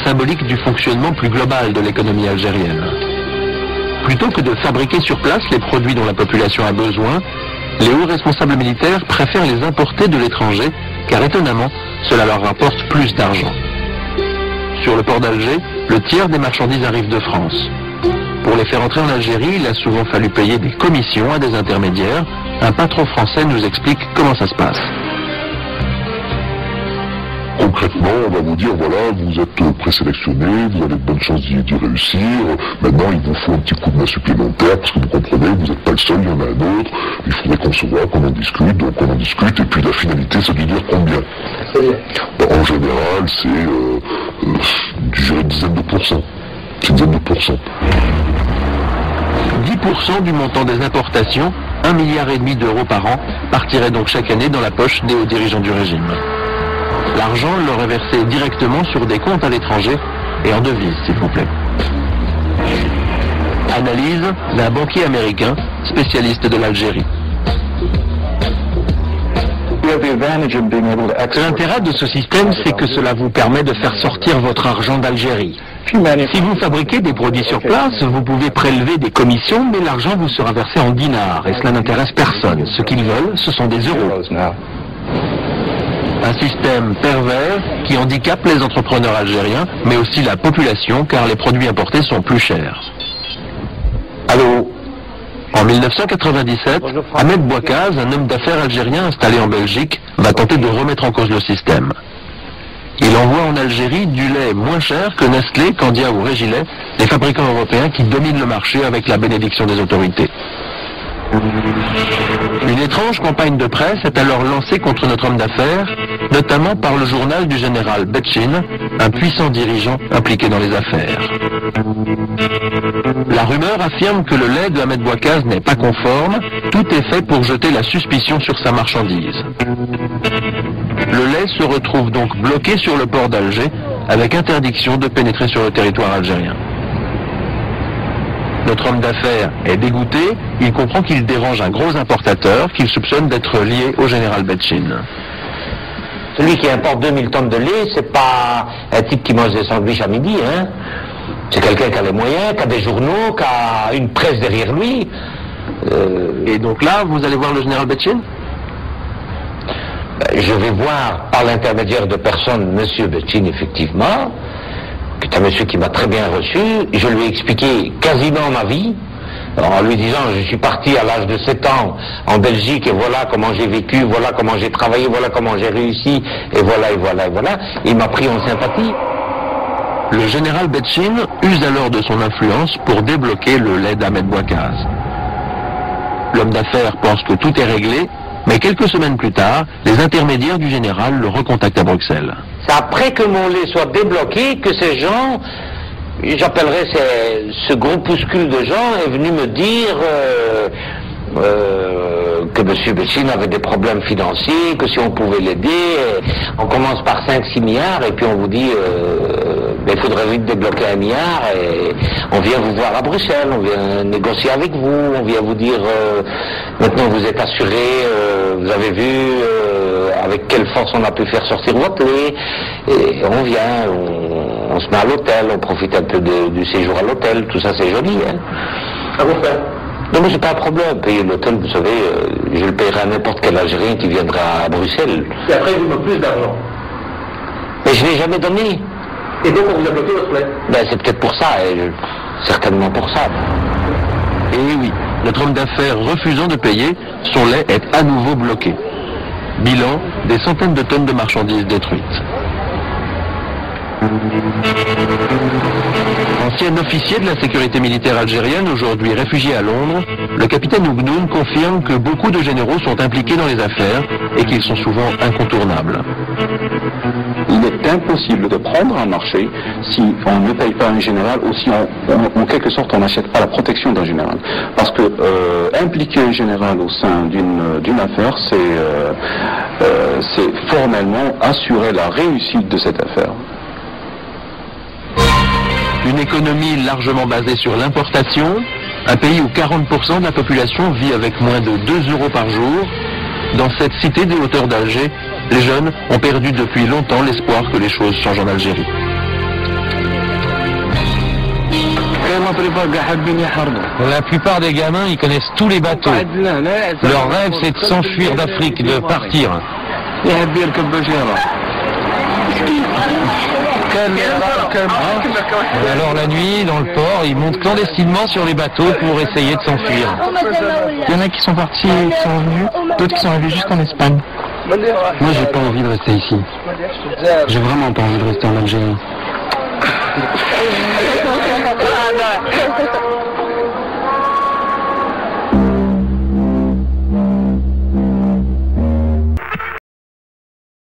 symbolique du fonctionnement plus global de l'économie algérienne. Plutôt que de fabriquer sur place les produits dont la population a besoin, les hauts responsables militaires préfèrent les importer de l'étranger, car étonnamment, cela leur rapporte plus d'argent. Sur le port d'Alger, le tiers des marchandises arrivent de France. Pour les faire entrer en Algérie, il a souvent fallu payer des commissions à des intermédiaires. Un patron français nous explique comment ça se passe. Concrètement, on va vous dire, voilà, vous êtes présélectionné, vous avez de bonnes chances d'y réussir. Maintenant, il vous faut un petit coup de main supplémentaire, parce que vous comprenez, vous n'êtes pas le seul, il y en a un autre. Il faudrait qu'on se voit, qu'on en discute, donc on en discute, et puis la finalité, c'est de dire combien. En général, c'est, je dirais, une dizaine de pourcents. C'est une dizaine de pourcents. 10% du montant des importations, 1,5 milliard d'euros par an, partirait donc chaque année dans la poche des hauts dirigeants du régime. L'argent leur est versé directement sur des comptes à l'étranger et en devise, s'il vous plaît. Analyse d'un banquier américain, spécialiste de l'Algérie. L'intérêt de ce système, c'est que cela vous permet de faire sortir votre argent d'Algérie. Si vous fabriquez des produits sur place, vous pouvez prélever des commissions, mais l'argent vous sera versé en dinars, et cela n'intéresse personne. Ce qu'ils veulent, ce sont des euros. Un système pervers qui handicape les entrepreneurs algériens, mais aussi la population, car les produits importés sont plus chers. Allô ? En 1997, Ahmed Bouakaz, un homme d'affaires algérien installé en Belgique, va tenter de remettre en cause le système. Il envoie en Algérie du lait moins cher que Nestlé, Candia ou Régilet, les fabricants européens qui dominent le marché avec la bénédiction des autorités. Une étrange campagne de presse est alors lancée contre notre homme d'affaires, notamment par le journal du général Betchin, un puissant dirigeant impliqué dans les affaires. La rumeur affirme que le lait de Ahmed Bouakaz n'est pas conforme, tout est fait pour jeter la suspicion sur sa marchandise. Le lait se retrouve donc bloqué sur le port d'Alger, avec interdiction de pénétrer sur le territoire algérien. Notre homme d'affaires est dégoûté, il comprend qu'il dérange un gros importateur qu'il soupçonne d'être lié au général Betchin. Celui qui importe 2000 tonnes de lait, c'est pas un type qui mange des sandwichs à midi, hein. C'est quelqu'un qui a les moyens, qui a des journaux, qui a une presse derrière lui. Et donc là, vous allez voir le général Betchin ? Je vais voir par l'intermédiaire de personnes monsieur Betchin, effectivement, qui est un monsieur qui m'a très bien reçu. Je lui ai expliqué quasiment ma vie, en lui disant je suis parti à l'âge de 7 ans en Belgique et voilà comment j'ai vécu, voilà comment j'ai travaillé, voilà comment j'ai réussi, et voilà, et voilà, et voilà. Il m'a pris en sympathie. Le général Betchin use alors de son influence pour débloquer le lait d'Ahmed Bouakaz. L'homme d'affaires pense que tout est réglé, mais quelques semaines plus tard, les intermédiaires du général le recontactent à Bruxelles. C'est après que mon lait soit débloqué que ces gens, j'appellerais ce groupuscule de gens, est venu me dire que M. Betchin avait des problèmes financiers, que si on pouvait l'aider, on commence par 5-6 milliards et puis on vous dit il faudrait vite débloquer 1 milliard et on vient vous voir à Bruxelles, on vient négocier avec vous, on vient vous dire maintenant vous êtes assuré, vous avez vu avec quelle force on a pu faire sortir votre lait, et on vient, on se met à l'hôtel, on profite un peu du séjour à l'hôtel, tout ça c'est joli, hein. À vous faire. Non mais c'est pas un problème, payer l'hôtel, vous savez, je le payerai à n'importe quel Algérien qui viendra à Bruxelles. Et après il vous donne plus d'argent. Mais je l'ai jamais donné. Et donc on vous a bloqué votre lait. Ben c'est peut-être pour ça, certainement pour ça. Et oui, notre homme d'affaires refusant de payer, son lait est à nouveau bloqué. Bilan, des centaines de tonnes de marchandises détruites. Ancien officier de la sécurité militaire algérienne, aujourd'hui réfugié à Londres, le capitaine Ougnoun confirme que beaucoup de généraux sont impliqués dans les affaires et qu'ils sont souvent incontournables. Il est impossible de prendre un marché si on ne paye pas un général ou si en quelque sorte on n'achète pas la protection d'un général. Parce que impliquer un général au sein d'une affaire, c'est formellement assurer la réussite de cette affaire. Une économie largement basée sur l'importation, un pays où 40% de la population vit avec moins de 2 euros par jour. Dans cette cité des hauteurs d'Alger, les jeunes ont perdu depuis longtemps l'espoir que les choses changent en Algérie. La plupart des gamins, ils connaissent tous les bateaux. Leur rêve, c'est de s'enfuir d'Afrique, de partir. Alors la nuit, dans le port, ils montent clandestinement sur les bateaux pour essayer de s'enfuir. Il y en a qui sont partis et qui sont revenus, d'autres qui sont arrivés jusqu'en Espagne. Moi, j'ai pas envie de rester ici. J'ai vraiment pas envie de rester en Algérie.